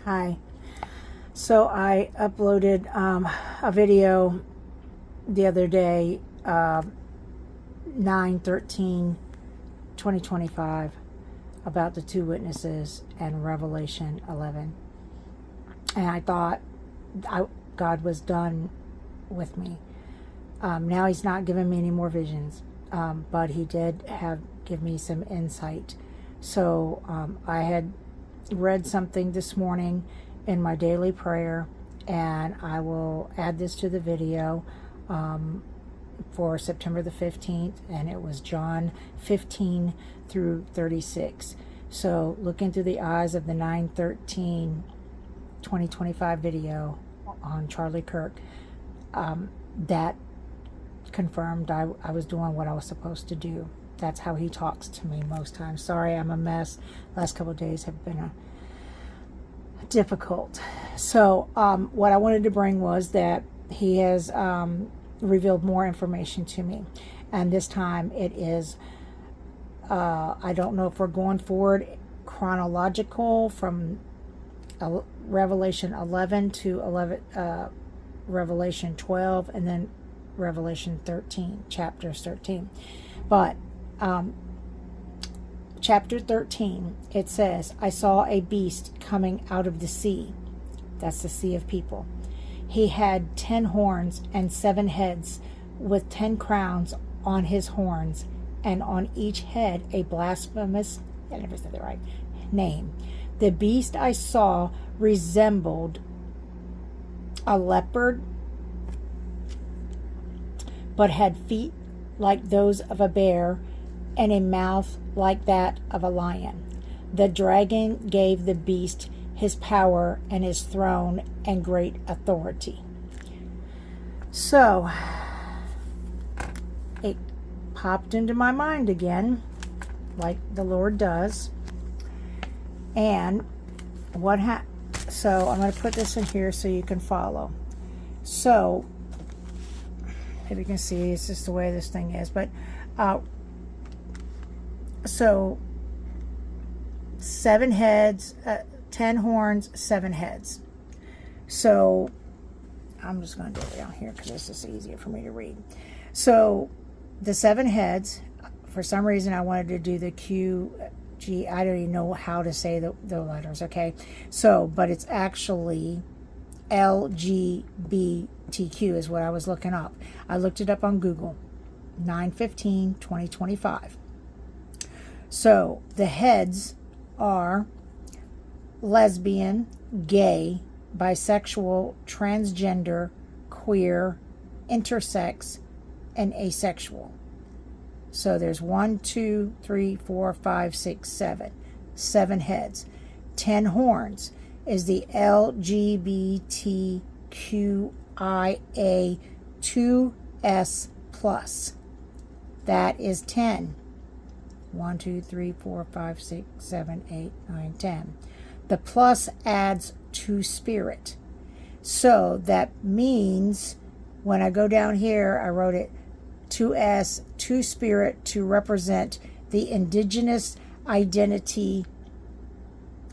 Hi. So I uploaded a video the other day, 9/13/2025, about the two witnesses and Revelation 11. And I thought God was done with me. Now he's not giving me any more visions, but he did give me some insight. So I had read something this morning in my daily prayer, and I will add this to the video for September the 15th, and it was John 15 through 36. So look into the eyes of the 9/13/2025 video on Charlie Kirk. That confirmed I was doing what I was supposed to do. That's how he talks to me most times. Sorry, I'm a mess. Last couple of days have been difficult. So what I wanted to bring was that he has revealed more information to me, and this time it is I don't know if we're going forward chronological from Revelation 11 to Revelation 12, and then Revelation 13, chapters 13. But chapter 13, it says, I saw a beast coming out of the sea. That's the sea of people. He had 10 horns and 7 heads, with 10 crowns on his horns, and on each head a blasphemous, I never said that right, name. The beast I saw resembled a leopard, but had feet like those of a bear, and a mouth like that of a lion. The dragon gave the beast his power and his throne and great authority. So it popped into my mind again, like the Lord does. And so I'm going to put this in here so you can follow. So if you can see, it's just the way this thing is. But so 7 heads, 10 horns, 7 heads. So I'm just going to do it down here because this is easier for me to read. So the 7 heads, for some reason I wanted to do the QG. I don't even know how to say the letters, okay? So, but it's actually LGBTQ is what I was looking up. I looked it up on Google. 9/15/2025. So the heads are lesbian, gay, bisexual, transgender, queer, intersex, and asexual. So there's 1, 2, 3, 4, 5, 6, 7. 7 heads. 10 horns is the LGBTQIA 2S plus. That is 10. 1, 2, 3, 4, 5, 6, 7, 8, 9, 10. The plus adds to spirit. So that means when I go down here, I wrote it 2S, to spirit, to represent the indigenous identity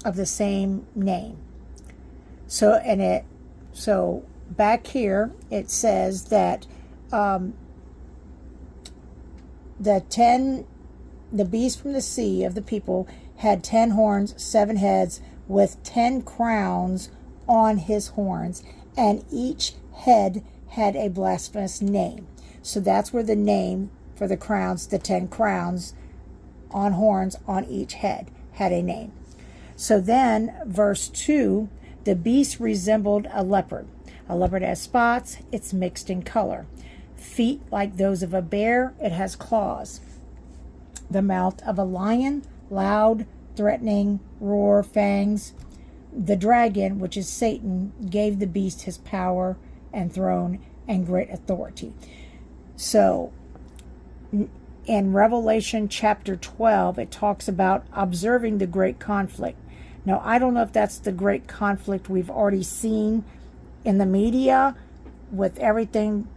of the same name. So back here it says that the beast from the sea of the people had 10 horns, 7 heads, with 10 crowns on his horns, and each head had a blasphemous name. So that's where the name for the crowns, the 10 crowns on horns on each head, had a name. So then, verse 2, the beast resembled a leopard. A leopard has spots, it's mixed in color. Feet like those of a bear, it has claws. The mouth of a lion, loud, threatening, roar, fangs. The dragon, which is Satan, gave the beast his power and throne and great authority. So in Revelation chapter 12, it talks about observing the great conflict. Now, I don't know if that's the great conflict we've already seen in the media with everything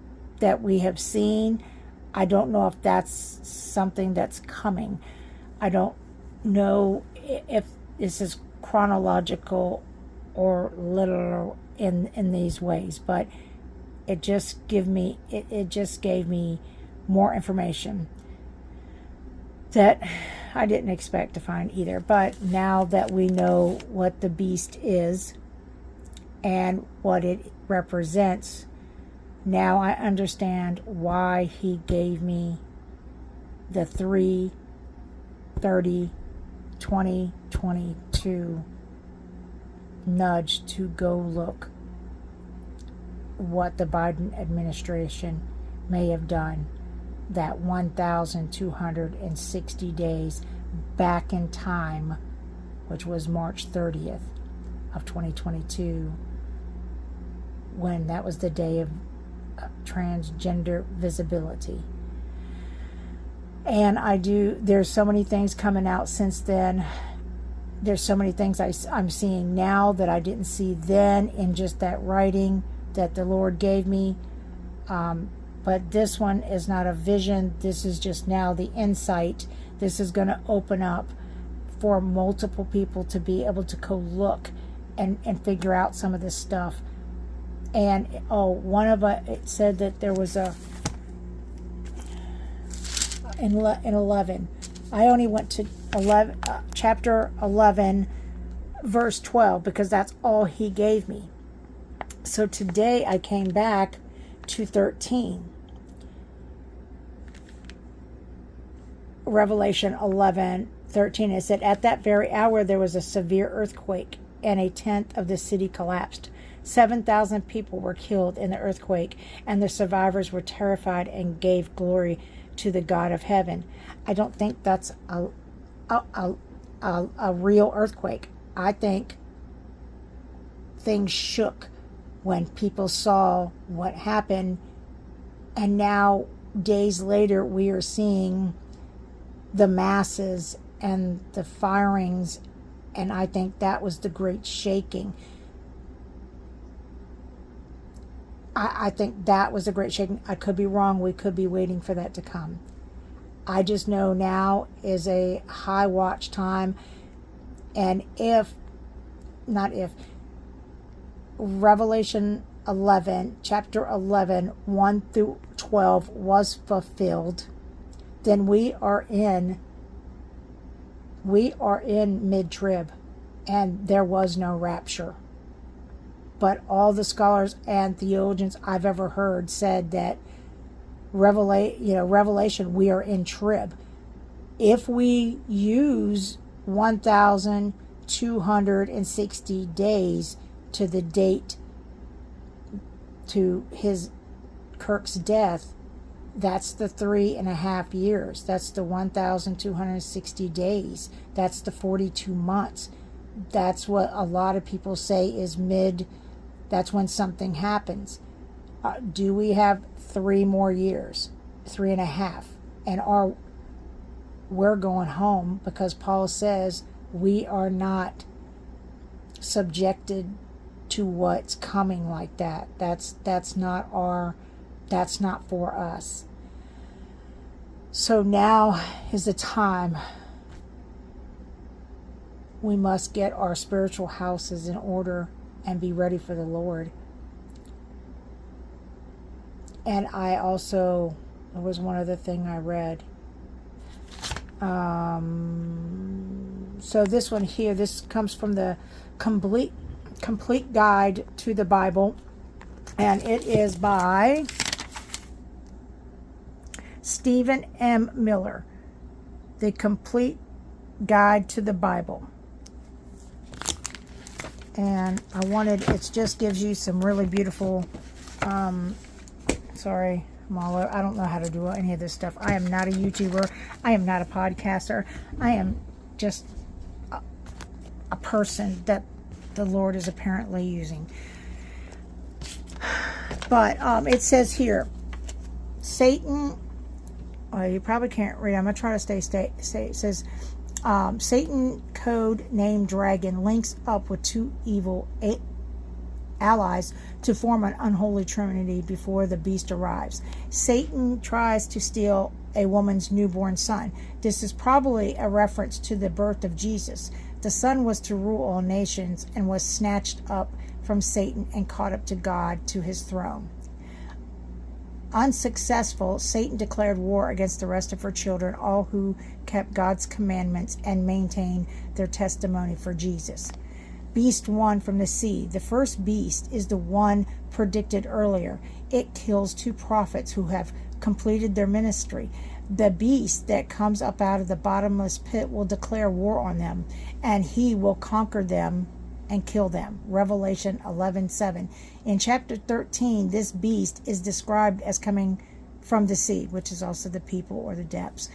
that we have seen. I don't know if that's something that's coming. I don't know if this is chronological or literal in these ways, but it just gave me more information that I didn't expect to find either. But now that we know what the beast is and what it represents, now I understand why he gave me the 3/30/2022 nudge to go look what the Biden administration may have done that 1,260 days back in time, which was March 30th of 2022, when that was the day of transgender visibility. And there's so many things coming out since then. There's so many things I'm seeing now that I didn't see then in just that writing that the Lord gave me. But this one is not a vision. This is just now the insight. This is going to open up for multiple people to be able to go look and figure out some of this stuff. And it said that there was in 11. I only went to chapter 11, verse 12, because that's all he gave me. So today I came back to 13. Revelation 11:13. It said, at that very hour there was a severe earthquake, and 1/10 of the city collapsed. 7,000 people were killed in the earthquake, and the survivors were terrified and gave glory to the God of heaven. I don't think that's a real earthquake. I think things shook when people saw what happened, and now days later we are seeing the masses and the firings, and I think that was the great shaking. I think that was a great shaking. I could be wrong. We could be waiting for that to come. I just know now is a high watch time, and Revelation 11, chapter 11, 1-12 was fulfilled, then we are in mid-trib, and there was no rapture. But all the scholars and theologians I've ever heard said that Revelation, we are in trib. If we use 1,260 days to the date to Kirk's death, that's the 3.5 years. That's the 1,260 days. That's the 42 months. That's what a lot of people say is that's when something happens. Do we have 3 more years? 3.5. And we're going home, because Paul says we are not subjected to what's coming like that. That's not for us. So now is the time we must get our spiritual houses in order and be ready for the Lord. And I also, there was one other thing I read. So this one here, this comes from the complete guide to the Bible, and it is by Stephen M. Miller, The Complete Guide to the Bible. And it just gives you some really beautiful, sorry, I don't know how to do any of this stuff. I am not a YouTuber. I am not a podcaster. I am just a person that the Lord is apparently using. But it says here, Satan, you probably can't read. I'm going to try to stay. It says, Satan, code name Dragon, links up with 2 evil allies to form an unholy trinity before the beast arrives. Satan tries to steal a woman's newborn son. This is probably a reference to the birth of Jesus. The son was to rule all nations and was snatched up from Satan and caught up to God, to his throne. Unsuccessful, Satan declared war against the rest of her children, all who kept God's commandments and maintained their testimony for Jesus. Beast 1 from the sea. The first beast is the one predicted earlier. It kills 2 prophets who have completed their ministry. The beast that comes up out of the bottomless pit will declare war on them, and he will conquer them and kill them. Revelation 11:7. In chapter 13, this beast is described as coming from the sea, which is also the people or the depths.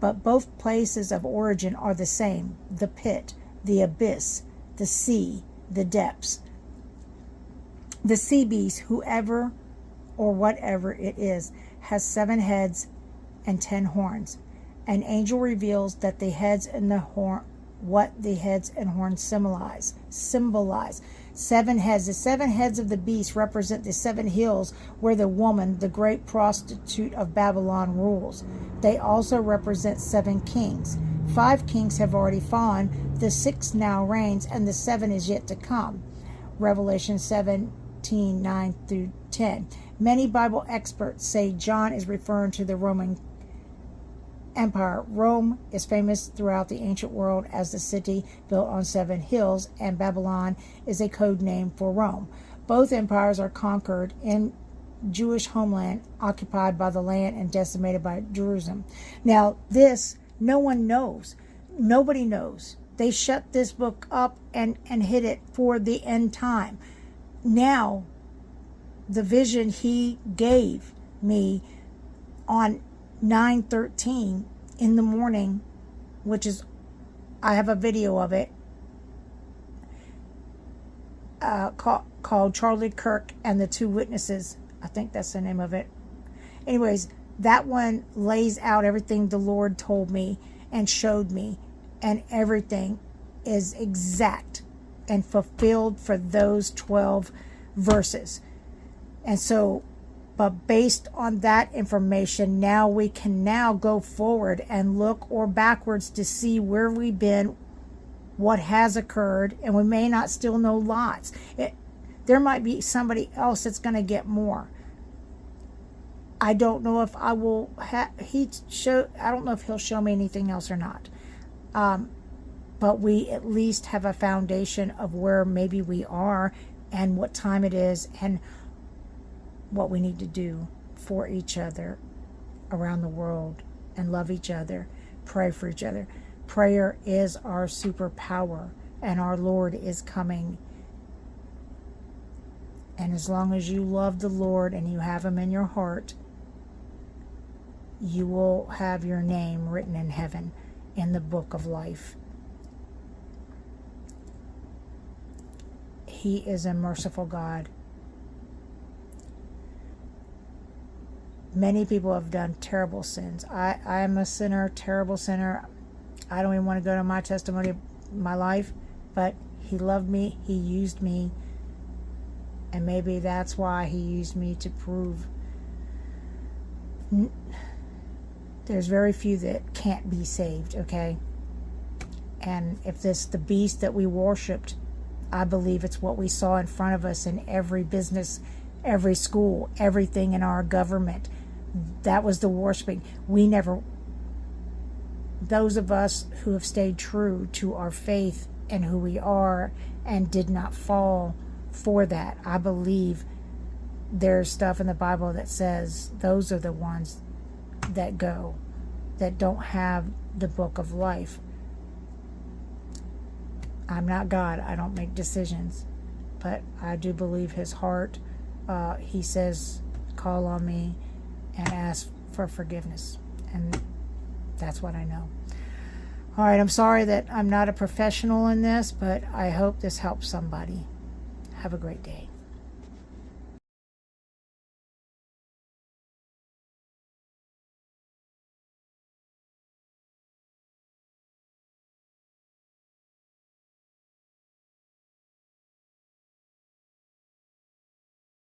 But both places of origin are the same: the pit, the abyss, the sea, the depths. The sea beast, whoever or whatever it is, has 7 heads and 10 horns. An angel reveals that the heads and the horn, what the heads and horns symbolize. 7 heads. The 7 heads of the beast represent the 7 hills where the woman, the great prostitute of Babylon, rules. They also represent 7 kings. 5 kings have already fallen, the 6th now reigns, and the 7 is yet to come. Revelation 17:9 through 10. Many Bible experts say John is referring to the Roman Empire. Rome is famous throughout the ancient world as the city built on 7 hills, and Babylon is a code name for Rome. Both empires are conquered in Jewish homeland, occupied by the land and decimated by Jerusalem. Now, this, no one knows. Nobody knows. They shut this book up and hid it for the end time. Now, the vision he gave me on 9/13 in the morning, which is, I have a video of it, called Charlie Kirk and the 2 Witnesses. I think that's the name of it. Anyways, that one lays out everything the Lord told me and showed me, and everything is exact and fulfilled for those 12 verses. And so, but based on that information, now we can now go forward and look or backwards to see where we've been, what has occurred, and we may not still know lots. There might be somebody else that's going to get more. I don't know if I will I don't know if he'll show me anything else or not. But we at least have a foundation of where maybe we are and what time it is and what we need to do for each other around the world, and love each other, pray for each other. Prayer is our superpower, and our Lord is coming. And as long as you love the Lord and you have him in your heart, you will have your name written in heaven in the book of life. He is a merciful God. Many people have done terrible sins. I am a sinner, terrible sinner. I don't even want to go to my testimony of my life, but he loved me, he used me, and maybe that's why he used me to prove there's very few that can't be saved, okay? And if this the beast that we worshipped, I believe it's what we saw in front of us in every business, every school, everything in our government. That was the worshiping. Those of us who have stayed true to our faith and who we are and did not fall for that, I believe there's stuff in the Bible that says those are the ones that go, that don't have the book of life. I'm not God. I don't make decisions. But I do believe his heart. He says, call on me and ask for forgiveness. And that's what I know. All right, I'm sorry that I'm not a professional in this, but I hope this helps somebody. Have a great day.